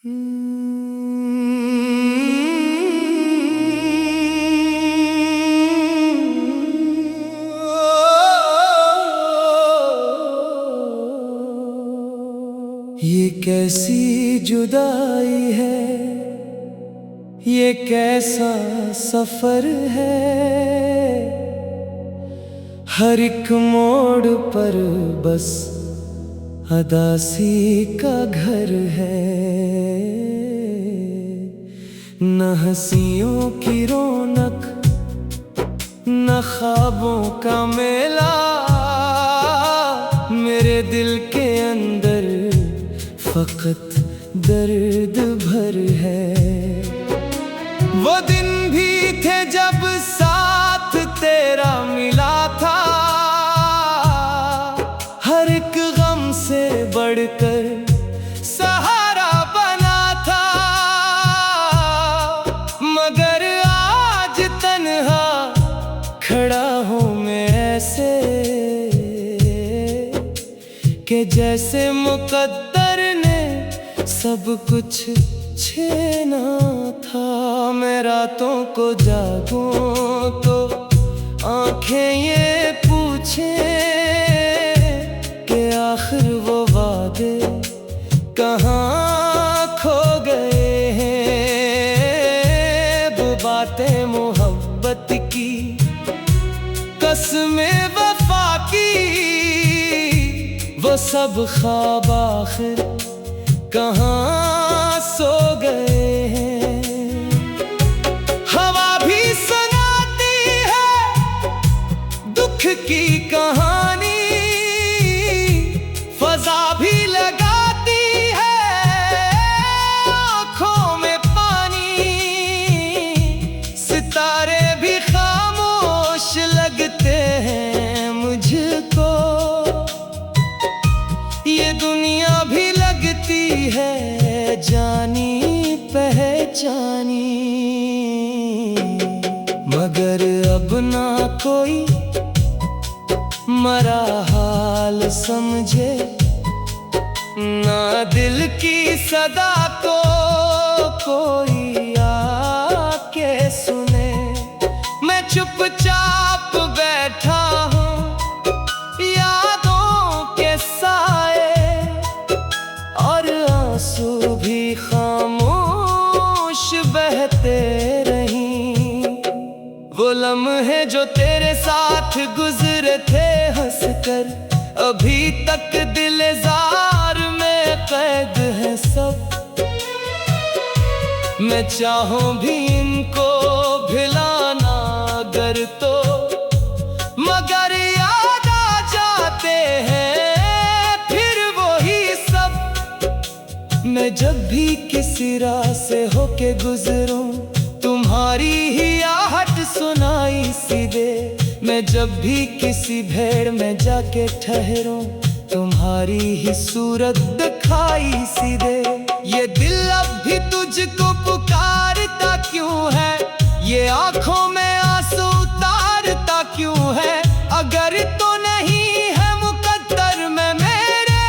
ये कैसी जुदाई है, ये कैसा सफर है। हर एक मोड़ पर बस अदासी का घर है। न हंसियों की रौनक, न ख्वाबों का मेला। मेरे दिल के अंदर फकत दर्द भर है। वो दिन भी थे जब साथ तेरा मिला था। हर एक गम से बढ़कर सहारा बना था। मगर आज तन्हा खड़ा हूँ मैं ऐसे कि जैसे मुकद्दर ने सब कुछ छीना था। मैं रातों को जागूं तो आंखें ये पूछें कि आखिर वो वादे कहाँ खो गए हैं। वो बातें मोहब्बत की, कसमें वफा की, वो सब ख्वाब आखिर कहाँ सो गए हैं। हवा भी सुनाती है दुख की कहानी। फजा भी लगाती है आँखों में पानी। सितारे भी खामोश लगते हैं मुझको। ये दुनिया भी लगती है जानी पहचानी। मगर अब ना कोई मरा हाल समझे, ना दिल की सदा को कोई आके सुने। मैं चुपचाप बैठा हूँ यादों के साए, और आंसू भी खामोश बहते रहीं। वो लम्हे जो तेरे साथ गुजरे थे हंसकर, अभी तक दिलजार में कैद है सब। मैं चाहूं भी इनको भुलाना अगर तो, मगर याद आ जाते हैं फिर वही सब। मैं जब भी किसी राह से होके गुजरूं, तुम्हारी ही आहट सुनाई सीधे। मैं जब भी किसी भेड़ में जाके ठहरूं, तुम्हारी ही सूरत दिखाई सीधे। ये दिल अब भी तुझको पुकारता क्यों है, ये आंखों में आंसू उतारता क्यों है। अगर तो नहीं है मुकद्दर में मेरे,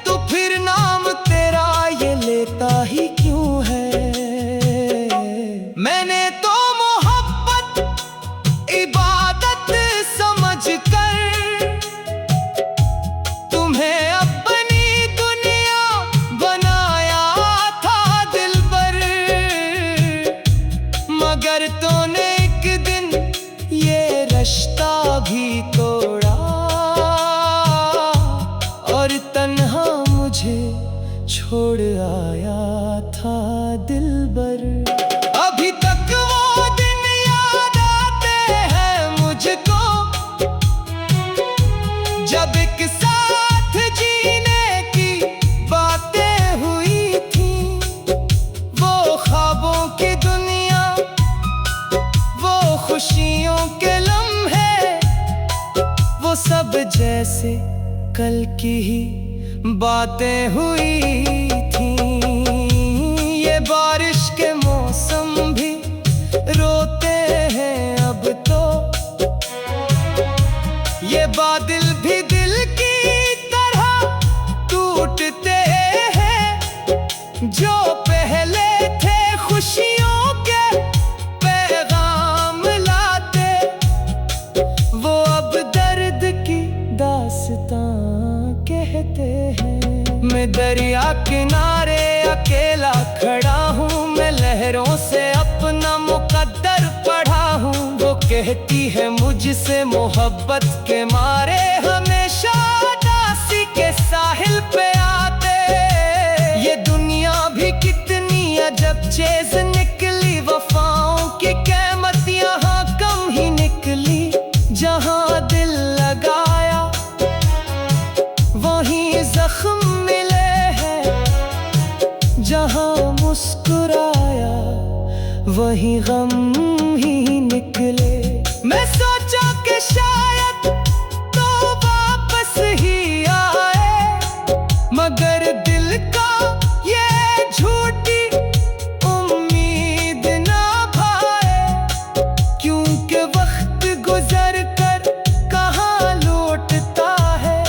तो फिर नाम तेरा ये लेता ही क्यों है। मैंने तो मोहब्बत इबादत समझकर तुम्हें अपनी दुनिया बनाया था दिलबर। मगर तूने एक दिन ये रिश्ता भी तोड़ा, और तन्हा मुझे छोड़ आया था दिलबर। अभी तक वो दिन याद आते हैं मुझको, जब एक साथ जीने की बातें हुई थी। वो ख्वाबों की दुनिया, वो खुशियों के लम्हे, वो सब जैसे कल की ही बातें हुई थी। ये बारिश के मौसम भी रोते हैं अब तो। ये बादल भी दिल की तरह टूटते हैं जो पहले में दरिया किनारे अकेला खड़ा हूँ मैं, लहरों से अपना मुकद्दर पढ़ा हूँ। वो कहती है मुझसे मोहब्बत के मारे हमेशा दासी के साहिल पे आते। ये दुनिया भी कितनी अजब चीज निकली, वफाओं की कीमत यहाँ कम ही निकली। जहाँ दिल लगाया वहीं जख्म मिले हैं, जहाँ मुस्कुराया वहीं गम ही निकले। मैं सोचा कि शायद तो वापस ही आए, मगर दिल का ये झूठी उम्मीद ना भाए। क्योंकि वक्त गुजर कर कहाँ लौटता है,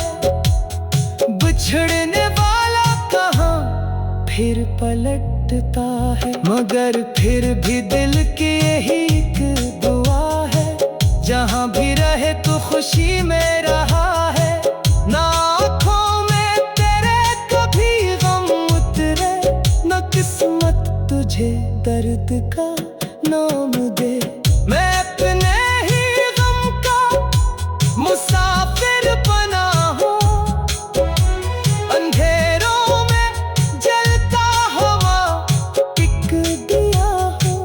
बिछड़ने वाला कहाँ फिर पलटता है। मगर फिर भी दिल की यही एक दुआ है, जहाँ भी रहे तो खुशी में रहा है। ना आँखों में तेरे कभी गम उतरे, ना किस्मत तुझे दर्द का नाम दे। मैं अपने ही गम का मुसाफिर बना हूँ, अंधेरों में जलता हुआ एक दिया हूँ।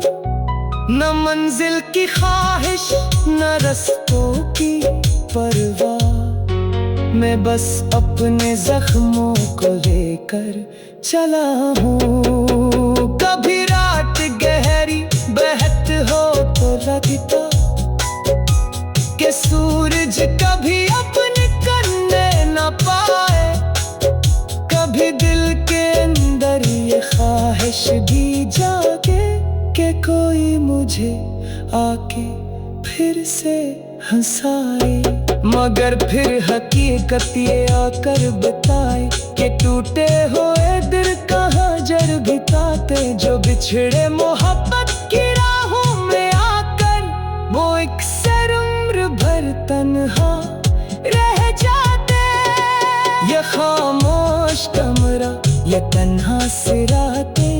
न मंजिल की ख्वाहिश न रस्तों की परवाह, मैं बस अपने जख्मों को लेकर चला हूँ। कभी रात गहरी बहत हो तो लगता कि सूरज कभी अपने करने न पाए। कभी दिल के अंदर ये ख्वाहिश भी जागे कि कोई मुझे आके फिर से हंसाए। मगर फिर हकीकत ये आकर बताए कि टूटे हुए दिल कहाँ जर बिताते। जो बिछड़े मोहब्बत की राहों में आकर, वो एक सर उम्र भर तन्हा रह जाते। ये खामोश कमरा, ये तन्हा सिराते,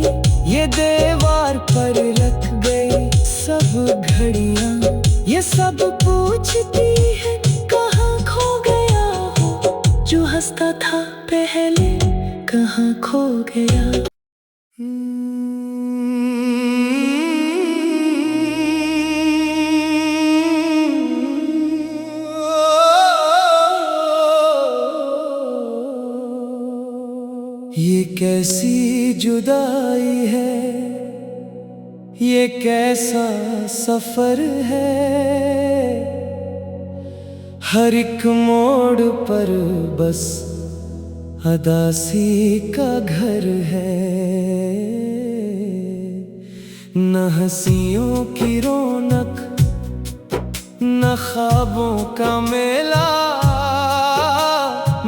ये दीवार पर रख गई सब घड़ियां। ये सब पूछती है कहाँ खो गया हो, जो हंसता था पहले कहाँ खो गया। ये कैसी जुदाई है, ये कैसा सफर है। हर एक मोड़ पर बस अदासी का घर है। न हंसियों की रौनक, न ख्वाबों का मेला,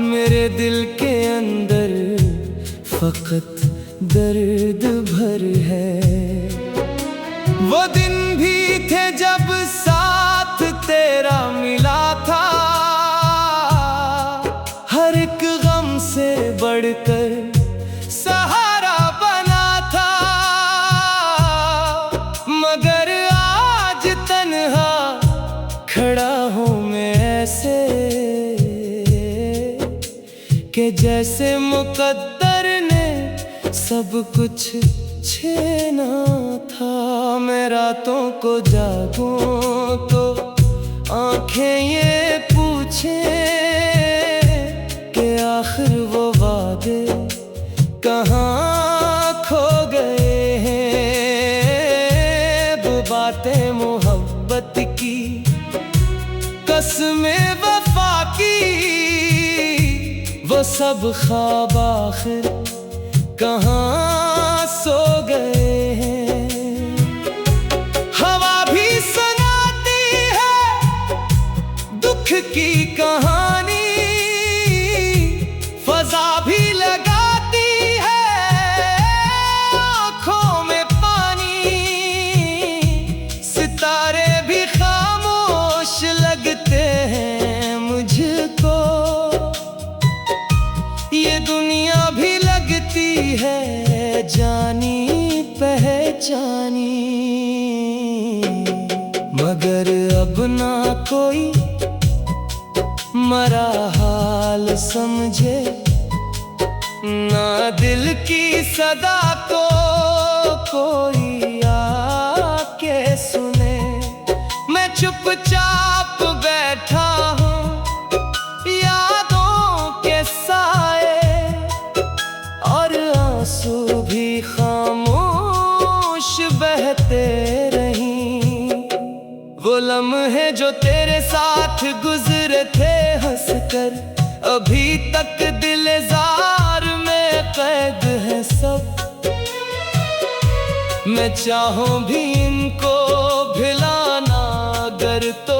मेरे दिल के अंदर फकत दर्द भर है। वो दिन भी थे जब साथ तेरा मिला था, हर एक गम से बढ़कर सहारा बना था। मगर आज तन्हा खड़ा हूँ मैं ऐसे कि जैसे मुकद्दर ने सब कुछ छीना था। मैं रातों को जागूं तो आंखें ये पूछें कि आखिर वो वादे कहाँ खो गए हैं। वो बातें मोहब्बत की, कसमें वफा की, वो सब ख्वाब आखिर कहाँ सो गए हैं। हवा भी सुनाती है दुख की कहानी, फजा भी लगाती है आँखों में पानी। सितारे भी खामोश लगते हैं मुझको, ये दुनिया भी जानी पहचानी, मगर अब ना कोई मरा हाल समझे, ना दिल की सदा को कोई आके सुने। मैं चुपचाप बैठा हूँ यादों के साए, और आंसू भी खामोश बहते रहीं। वो लम्हे जो तेरे साथ गुजरे थे हंसकर, अभी तक दिलजार में कैद है सब। मैं चाहूं भी इनको भुलाना अगर तो,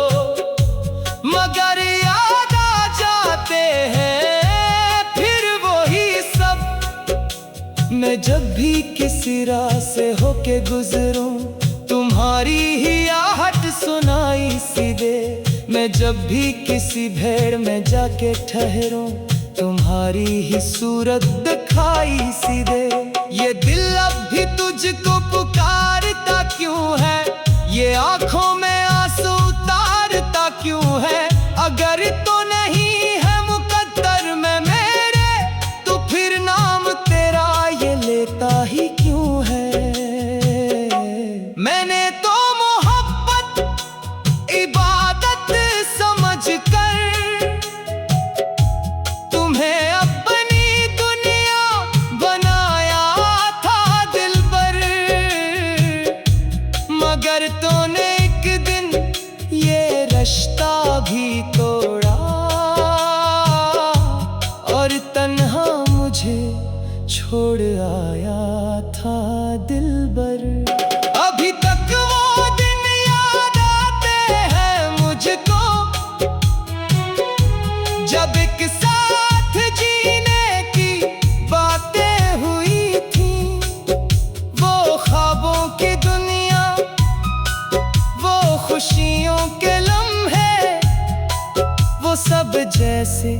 मगर याद आ जाते हैं फिर वही सब। मैं जब भी किसी राह से होके गुजरूं, तुम्हारी ही आहट सुनाई सीधे। मैं जब भी किसी भीड़ में जाके ठहरूं, तुम्हारी ही सूरत दिखाई सीधे। ये दिल अब भी तुझको पुकारता क्यों है, ये आंखों में आंसू उतारता क्यों है। अगर तो नहीं है मुकद्दर में मेरे, तो फिर नाम तेरा ये लेता ही क्यों है। मैंने तो मोहब्बत इबादत समझकर तुम्हें अपनी दुनिया बनाया था दिलबर, मगर तूने एक दिन ये रिश्ता भी तोड़ा, और तन्हा मुझे छोड़ आया था दिलबर। अभी तक वो दिन याद आते हैं मुझको, जब एक साथ जीने की बातें हुई थी। वो ख्वाबों की दुनिया, वो खुशियों के लम्हे, वो सब जैसे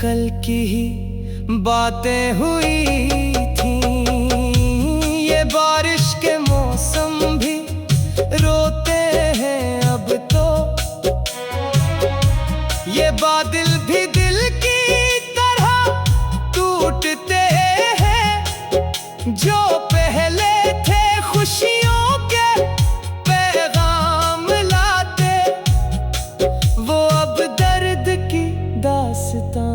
कल की ही बातें हुई थी। ये बारिश के मौसम भी रोते हैं अब तो, ये बादल भी दिल की तरह टूटते हैं। जो पहले थे खुशियों के पैगाम लाते, वो अब दर्द की दास्तां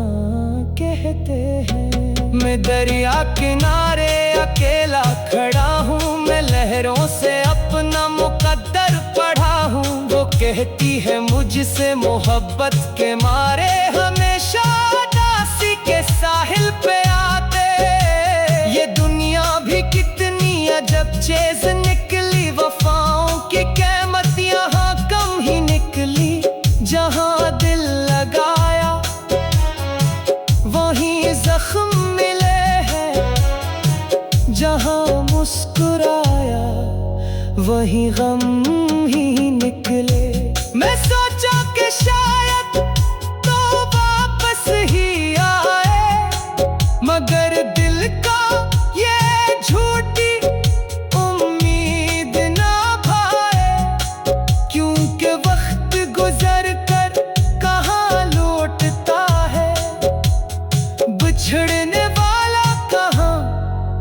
कहते हैं। मैं दरिया किनारे अकेला खड़ा हूँ, मैं लहरों से अपना मुकद्दर पढ़ा हूँ। वो कहती है मुझसे मोहब्बत के मारे हमेशा दासी के साहिल पे आते। ये दुनिया भी कितनी अजब चीज निकली, वफाओं की कीमत यहाँ कम ही निकली। जहाँ दिल लगाया वहीं जख्म मिले हैं, जहाँ मुस्कुराया वहीं गम ही निकले। मैं सोचा कि शायद तो वापस ही आए, मगर दिल का ये झूठी उम्मीद ना भाए। क्योंकि वक्त गुजर कर कहाँ लौटता है, बिछड़ने वाला कहाँ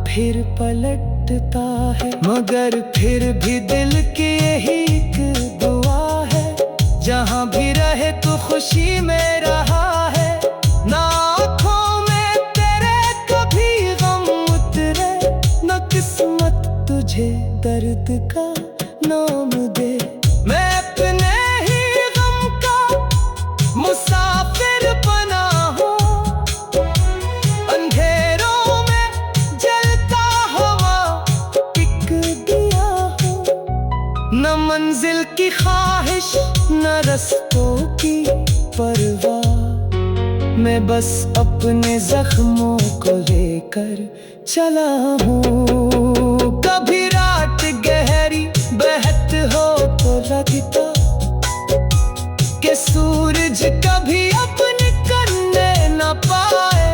फिर पलटता है। मगर फिर भी दिल की यही एक दुआ है, जहाँ भी रहे तो खुशी में रहा है। ना आँखों में तेरे कभी गम उतरे, न किस्मत तुझे दर्द का नाम दे। मैं अपने ही गम का मुसाफिर बना हूँ, अंधेरों में जलता हुआ एक दिया हूँ। न मंजिल की ख्वाहिश न रस्तों की परवाह, मैं बस अपने जख्मों को लेकर चला हूँ। कभी रात गहरी बहत हो तो लगता कि सूरज कभी अपने करने न पाए।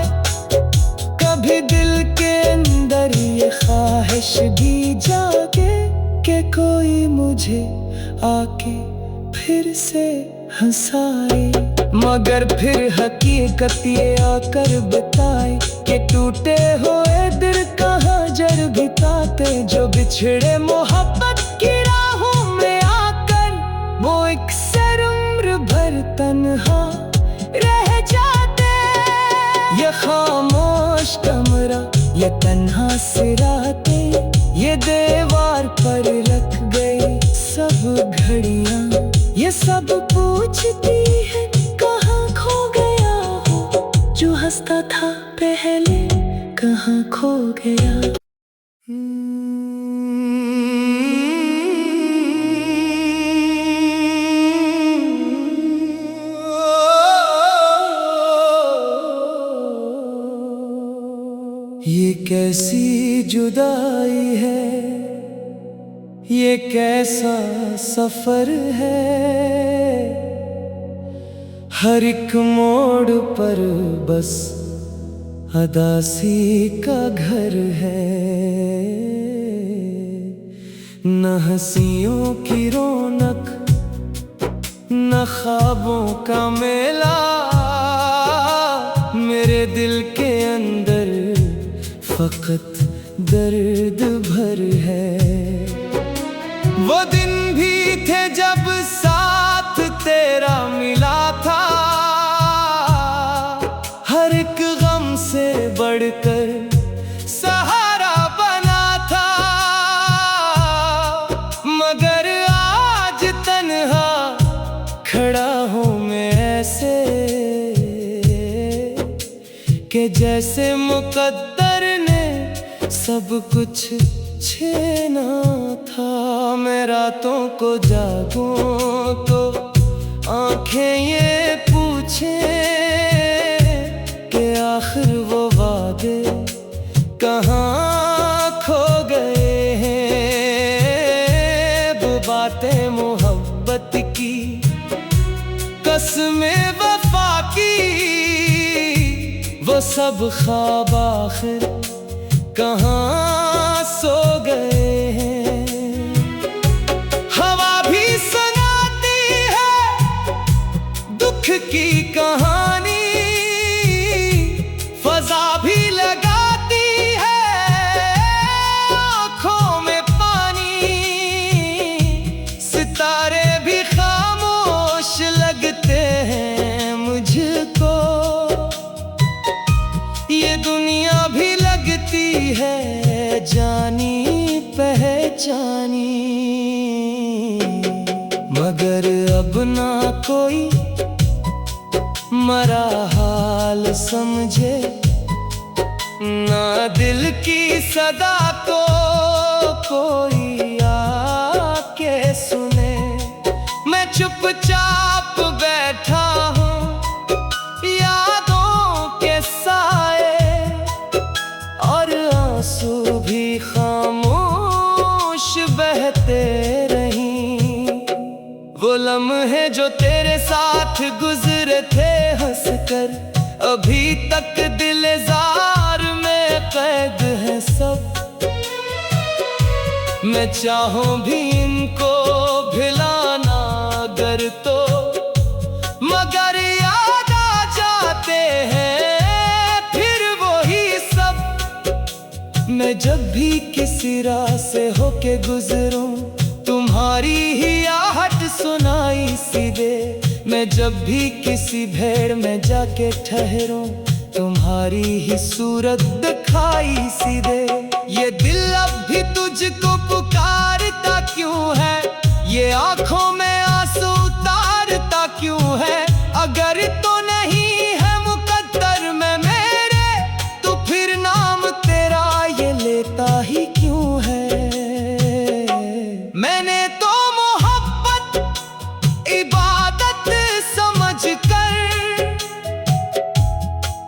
कभी दिल के अंदर ये ख्वाहिश मुझे आके फिर से हंसाए, मगर फिर हकीकत ये आकर बताए कि टूटे हुए दिल कहाँ जर भी पाते। जो बिछड़े मोहब्बत की राहों में आकर, वो एक सर उम्र भर तन्हा रह जाते। ये खामोश कमरा, ये तन्हा सिराते, ये दीवार पर रख गई सब घड़ियां, ये सब पूछती है कहाँ खो गया हो। जो हंसता था पहले कहाँ खो गया। ये कैसी जुदाई है, ये कैसा सफर है। हर एक मोड़ पर बस अदासी का घर है। न हंसियों की रौनक, न ख्वाबों का मेला, मेरे दिल के अंदर फकत दर्द भर है। वो दिन भी थे जब साथ तेरा मिला था, हर एक गम से बढ़कर सहारा बना था। मगर आज तन्हा खड़ा हूँ मैं ऐसे कि जैसे मुकद्दर ने सब कुछ छीना था। मैं रातों को जागूं तो आंखें ये पूछें कि आखिर वो वादे कहाँ खो गए हैं। वो बातें मोहब्बत की, कसमें वफा की, वो सब ख्वाब आखिर कहाँ सो गए हैं। हवा भी सुनाती है दुख की कहानी, फजा भी लगाती है आँखों में पानी। सितारे भी खामोश लगते हैं मुझको, ये दुनिया भी लगती है जानी पहचानी। मगर अब ना कोई मरा हाल समझे, ना दिल की सदा को कोई आके सुने। मैं चुपचाप बैठा हूँ यादों के साए, और आंसू भी खामोश बहते रहीं। वो लम्हे जो तेरे साथ गुजरे थे हंसकर, अभी तक दिलजार में कैद है सब। मैं चाहूं भी इनको भुलाना अगर तो, मगर याद आ जाते हैं फिर वही सब। मैं जब भी किसी राह से होके गुजरूं, तुम्हारी ही आहट सुनाई सीधे। मैं जब भी किसी भेड़ में जाके ठहरूं, तुम्हारी ही सूरत दिखाई सीधे। ये दिल अब भी तुझको पुकारता क्यों है, ये आंखों में आंसू उतारता क्यों है। अगर तो नहीं है मुकद्दर में मेरे, तो फिर नाम तेरा ये लेता ही क्यों है। मैंने तो मोहब्बत इबादत समझकर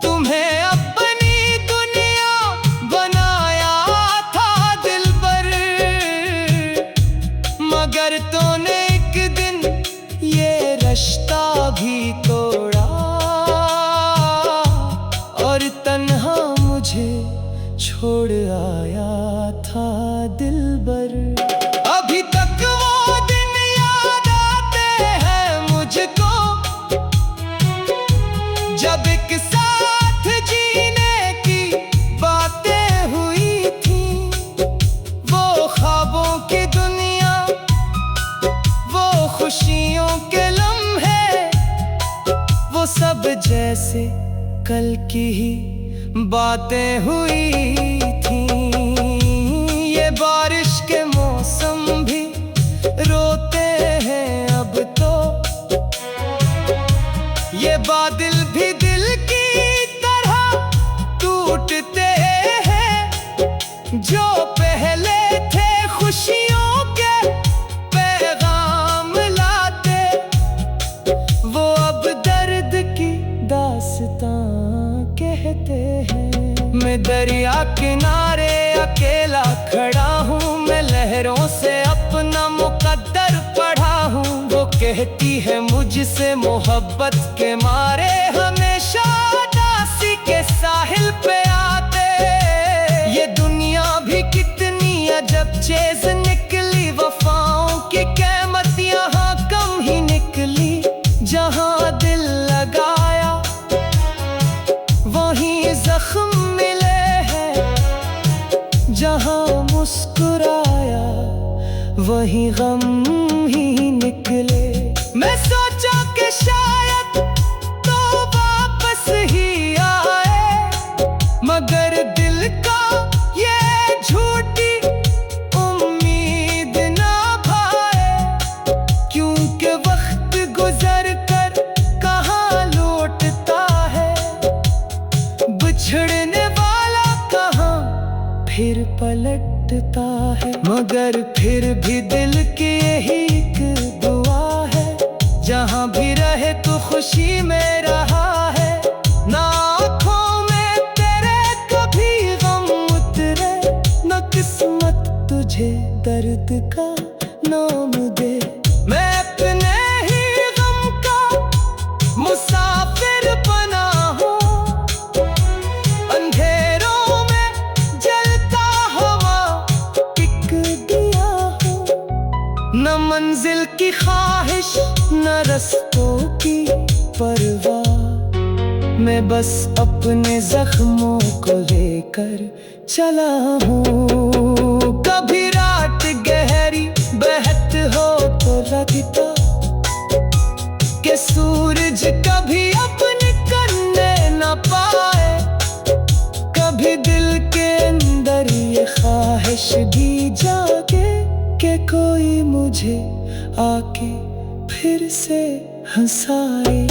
तुम्हें अपनी दुनिया बनाया था दिलबर। मगर तूने एक दिन ये रिश्ता भी तोड़ा। जैसे कल की ही बातें हुई थी। ये बारिश के मौसम भी रोते हैं अब तो, ये बादल भी दिल की तरह टूटते हैं। जो पहले थे खुशियों के पैगाम लाते, वो अब दर्द की दास्तां कहते हैं। मैं दरिया किनारे अकेला खड़ा हूँ, मैं लहरों से अपना मुकद्दर पढ़ा हूँ। वो कहती है मुझसे मोहब्बत के मारे हमेशा उदासी के साहिल पे आते। ये दुनिया भी कितनी अजब चीज निकली, वफाओं की कीमत यहाँ कम ही निकली। जहाँ दिल लगाया वहीं जख्म मिले हैं, जहाँ मुस्कुराया वहीं गम ही निकले। मैं सोचा कि शायद तो वापस ही आए, मगर दिल का ये झूठी उम्मीद ना भाए। क्योंकि वक्त गुजर कर कहाँ लौटता है, बिछड़ने वाला कहाँ फिर पलटता है। मगर फिर भी दिल की यही एक दुआ है, जहाँ भी रहे तो खुशी में रहा है। ना आँखों में तेरे कभी गम उतरे, न किस्मत तुझे दर्द का नाम दे। मैं अपने ही गम का मुसाफिर बना हूँ, अंधेरों में जलता हुआ एक दिया हूँ। न मंजिल की ख्वाहिश न रस्तों की परवाह, मैं बस अपने जख्मों को लेकर चला हूँ। कभी रात गहरी बहत हो तो लगता कि सूरज कभी अपने करने न पाए। कभी दिल के अंदर ये ख्वाहिश भी जागे कि कोई मुझे आके फिर से हंसाए।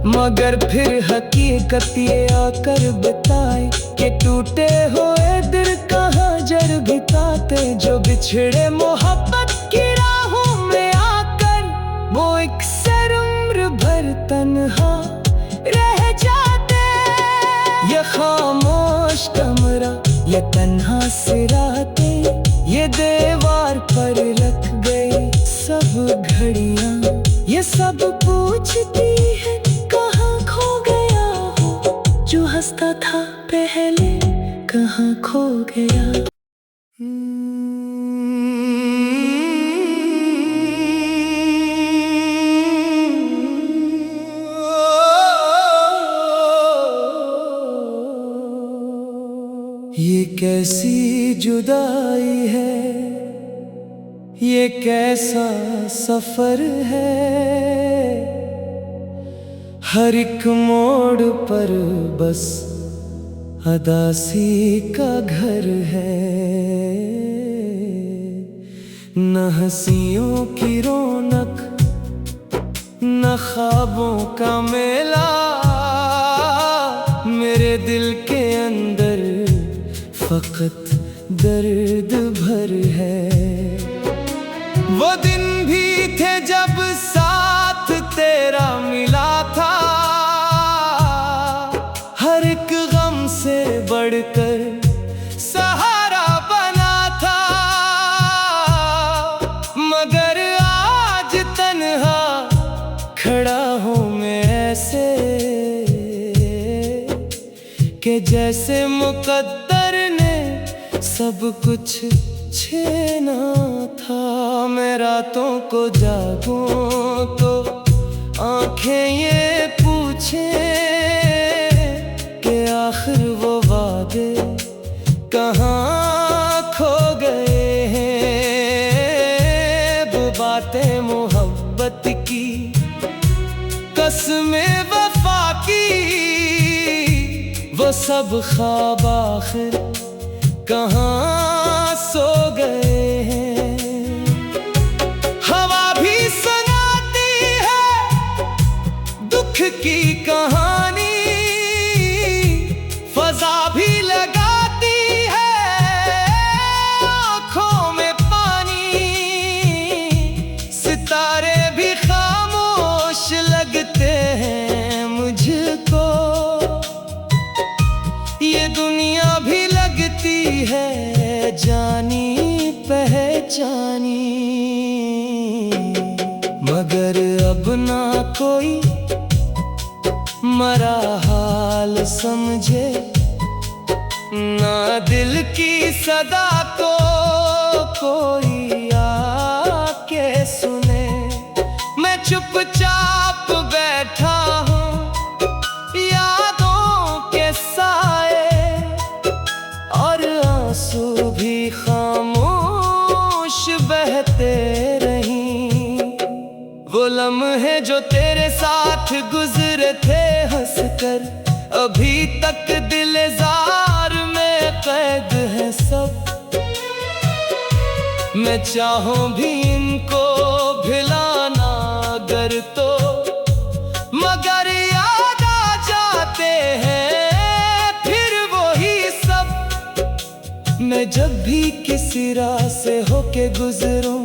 मगर फिर हकीकत ये आकर बताए कि टूटे हुए दिल कहाँ जर बिताते। जो बिछड़े मोहब्बत की राहों में आकर, वो एक सर उम्र भर तन्हा रह जाते। ये खामोश कमरा, ये तन्हा सिराते, ये दीवार पर रख गई सब घड़ियां। ये सब पूछती है कहाँ खो गया हो, जो हंसता था पहले कहाँ खो गया। ये कैसी जुदाई है, ये कैसा सफर है। हर एक मोड़ पर बस उदासी का घर है। न हंसियों की रौनक, न ख्वाबों का मेला, मेरे दिल के अंदर फकत दर्द भर है। वो दिन भी थे जब साथ तेरा मिला था, हर एक गम से बढ़कर सहारा बना था। मगर आज तन्हा खड़ा हूँ मैं ऐसे, कि जैसे मुकद्दर ने सब कुछ छीना था। मैं रातों को जागूं तो आंखें ये पूछे कि आखिर वो वादे कहाँ खो गए हैं। वो बातें मोहब्बत की, कसमें वफा की, सब ख्वाब आखिर कहाँ सो गए हैं। हवा भी सुनाती है दुख की कहानी, फजा भी लगाती है आँखों में पानी, सितारे भी खामोश लगते हैं मुझको, ये दुनिया भी लगती है जानी पहचानी। मगर अब ना कोई मरा हाल समझे, ना दिल की सदा को कोई आके सुने। मैं चुपचाप बैठा हूँ यादों के साए, और आंसू भी खामोश बहते रहीं। वो लम्हे जो तेरे साथ गुजरे थे हंसकर, अभी तक दिलजार में कैद है सब। मैं चाहूं भी इनको भुलाना अगर तो, मगर याद आ जाते हैं फिर वही सब। मैं जब भी किसी राह से होके गुजरूं,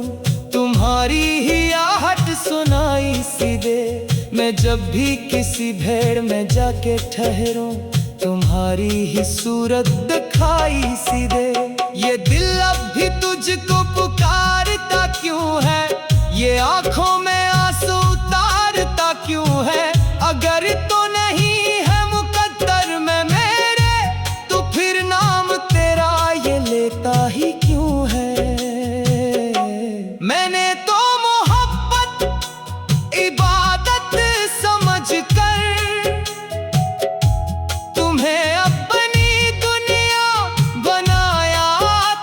तुम्हारी ही आहट सुनाई सीधे। मैं जब भी किसी भेड़ में जाके ठहरूं, तुम्हारी ही सूरत दिखाई सीधे। ये दिल अब भी तुझको पुकारता क्यों है, ये आंखों में आंसू उतारता क्यों है। अगर तो नहीं है मुकद्दर में मेरे, तो फिर नाम तेरा ये लेता ही क्यों है। मैंने तो मोहब्बत इबादत समझकर तुम्हें अपनी दुनिया बनाया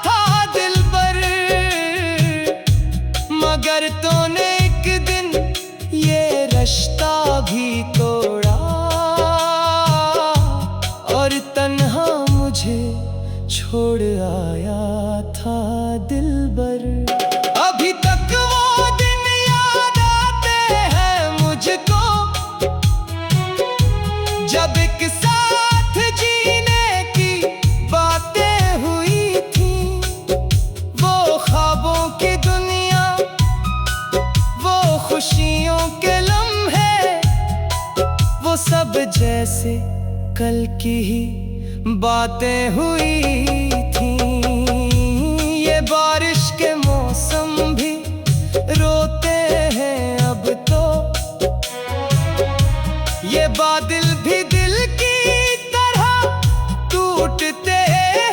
था दिलबर, मगर तूने एक दिन ये रिश्ता भी तोड़ा, और तन्हा मुझे छोड़ आया था दिलबर। अभी तक वो दिन याद आते हैं मुझको, जब एक साथ जीने की बातें हुई थी। वो ख्वाबों की दुनिया, वो खुशियों के लम्हे, वो सब जैसे कल की ही बातें हुई थी। ये बारिश के मौसम भी रोते हैं अब तो, ये बादल भी दिल की तरह टूटते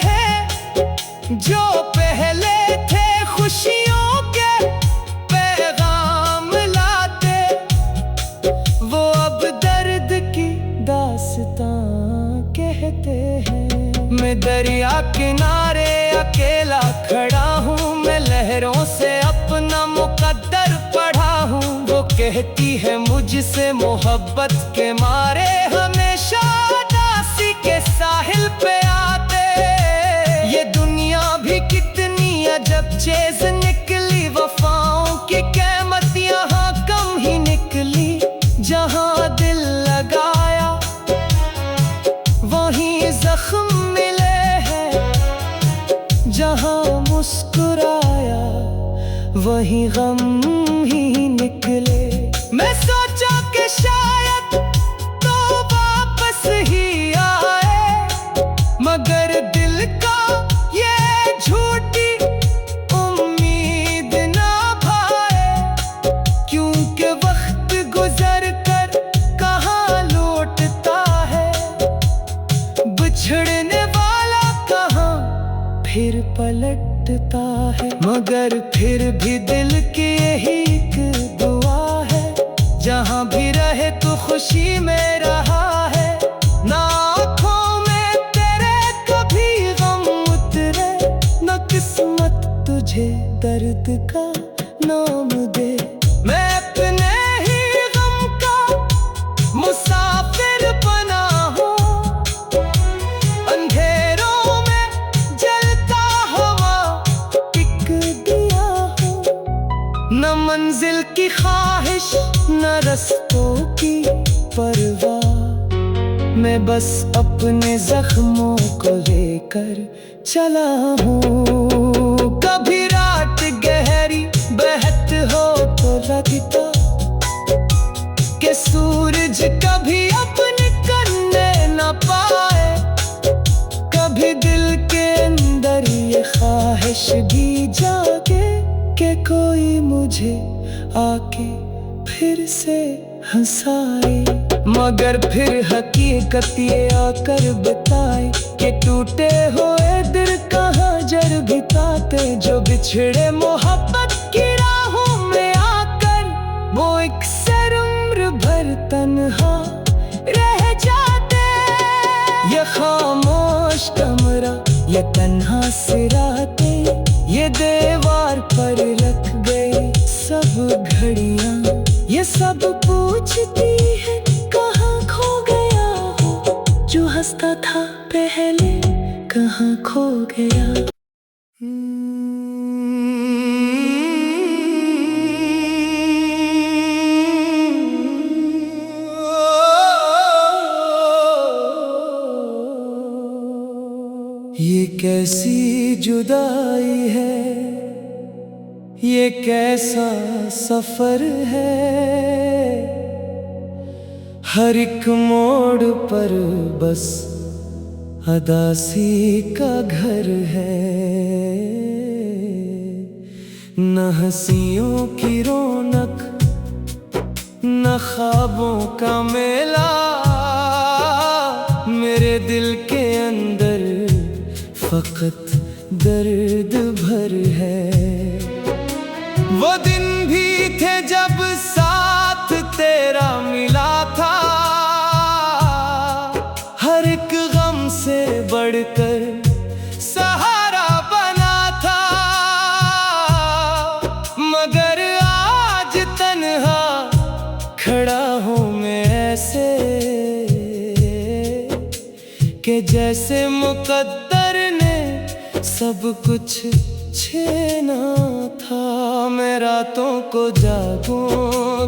हैं। जो पहले थे खुशियों के पैगाम लाते, वो अब दर्द की दास्तां कहते हैं। मैं दरिया किनारे अकेला खड़ा हूँ, मैं लहरों से अपना मुकद्दर पढ़ा हूँ। वो कहती है मुझसे मोहब्बत के मारे हमेशा दासी के साहिल पे आते। ये दुनिया भी कितनी अजब चीज निकली, वफाओं की कीमत यहाँ कम ही निकली। जहाँ दिल लगाया वहीं जख्म मिले हैं, जहाँ मुस्कुराया वहीं गम ही निकले। मैं सोचा कि शायद तो वापस ही आए, मगर दिल का ये झूठी उम्मीद ना भाए। क्योंकि वक्त गुजर कर कहाँ लौटता है, बिछड़ने वाला कहाँ फिर पलटता है। मगर फिर भी दिल की यही एक दुआ है, जहाँ भी रहे तो खुशी में रहा है। ना आँखों में तेरे कभी गम उतरे, न किस्मत तुझे दर्द का नाम दे। मैं अपने ही गम का मुसाफिर बना हूँ, मंजिल की ख्वाहिश न रास्तों की परवाह, मैं बस अपने जख्मों को लेकर चला हूँ। कभी रात गहरी बहत हो तो लगता कि सूरज कभी अपने करने न पाए। कभी दिल के अंदर ये ख्वाहिश भी जागे कि कोई मुझे आके फिर से हंसाए, मगर फिर हकीकत ये आकर बताए कि टूटे हुए दिल कहाँ जर भी पाते। जो बिछड़े मोहब्बत की राहों में आकर वो एक सर उम्र भर तन्हा रह जाते। ये खामोश कमरा, ये तन्हा सिराते, ये दीवार पर रख गए सब घड़ियां, ये सब पूछती है कहाँ खो गया हो। जो हंसता था पहले कहाँ खो गया। ये कैसी जुदाई है, ये कैसा सफर है। हर एक मोड़ पर बस उदासी का घर है। न हंसियों की रौनक, न ख्वाबों का मेला, मेरे दिल के अंदर फकत दर्द भर है। वो दिन भी थे जब साथ तेरा मिला था, हर एक गम से बढ़कर सहारा बना था। मगर आज तन्हा खड़ा हूँ मैं ऐसे कि जैसे मुकद्दर ने सब कुछ छीना था। मैं रातों को जागूं